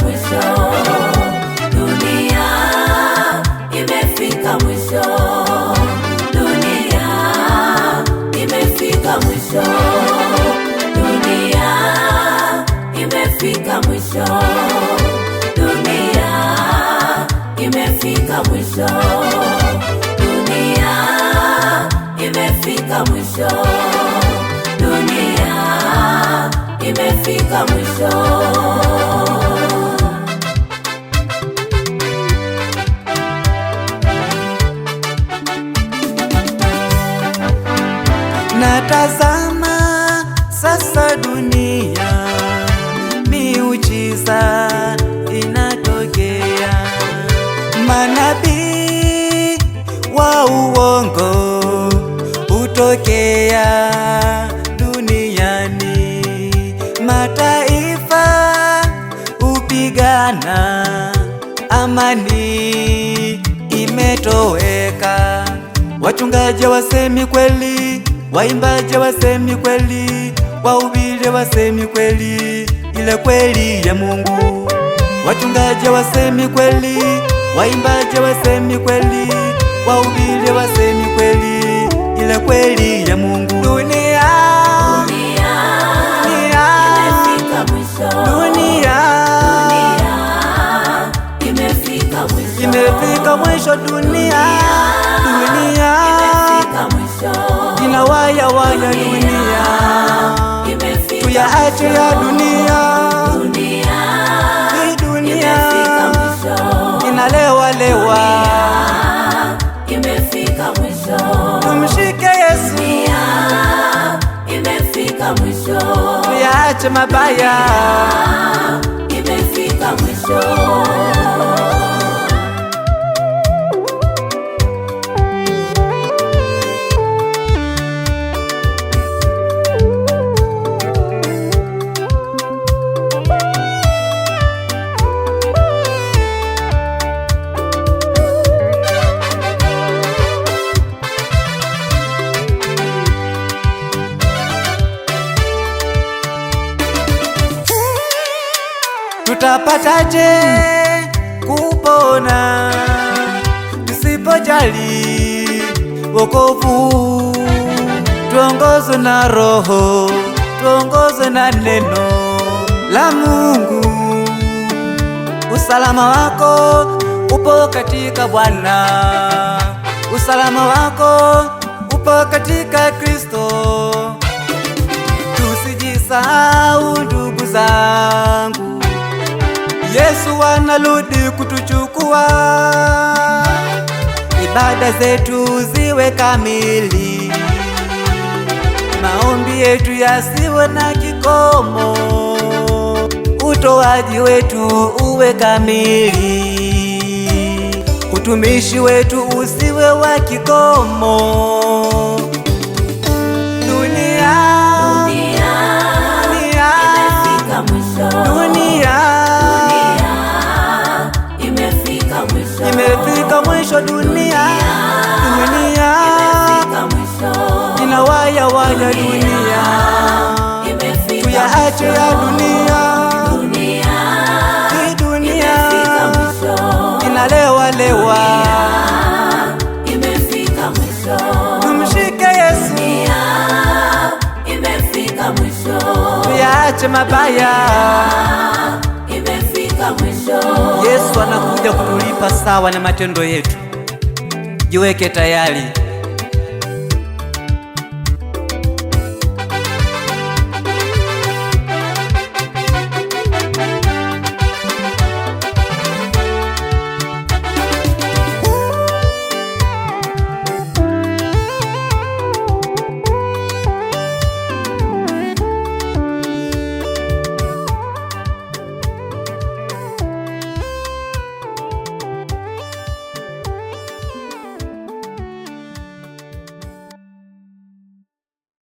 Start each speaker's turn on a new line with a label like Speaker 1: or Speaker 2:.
Speaker 1: mwisho, dunia imefika mwisho, dunia imefika mwisho, dunia imefika mwisho, dunia imefika mwisho, dunia imefika mwisho, dunia imefika mwisho.
Speaker 2: Natazama sasa dunia, miujiza inatokea, manabii wa uongo hutokea duniani, mataifa hupigana, amani imetoweka, wachungaji wasemi kweli, waimbaji wasemi kweli, wahubiri wasemi kweli, ile kweli ya Mungu. Wachungaji wasemi kweli, waimbaji wasemi kweli, wahubiri wasemi kweli, ile kweli ya Mungu. Dunia
Speaker 1: Imefika mwisho,
Speaker 2: dunia
Speaker 1: imefika mwisho,
Speaker 2: imefika mwisho, dunia
Speaker 1: imefika mwisho,
Speaker 2: inawaya waya dunia,
Speaker 1: imefika
Speaker 2: tuyaache ya dunia, hii dunia inalewa lewa,
Speaker 1: imefika mwisho,
Speaker 2: tumshike Yesu,
Speaker 1: imefika mwisho,
Speaker 2: tuyaache mabaya,
Speaker 1: imefika mwisho.
Speaker 2: Tutapataje kupona tusipojali wokovu? Tuongozwe na Roho, tuongozwe na neno la Mungu. Usalama wako upo katika Bwana, usalama wako upo katika Kristo. Tusijisahau ndugu zangu, Yesu analudi kutuchukua, ibada zetu ziwe kamili, maombi yetu yasiwe na kikomo, utoaji wetu uwe kamili, utumishi wetu usiwe wa kikomo. Imefika mwisho, dunia inawaya waya dunia, tuyaache ya dunia, hii dunia inalewa lewa, tumshike Yesu, tuyaache mabaya, Yesu anakuja kutulipa sawa na matendo yetu. Jiweke tayari.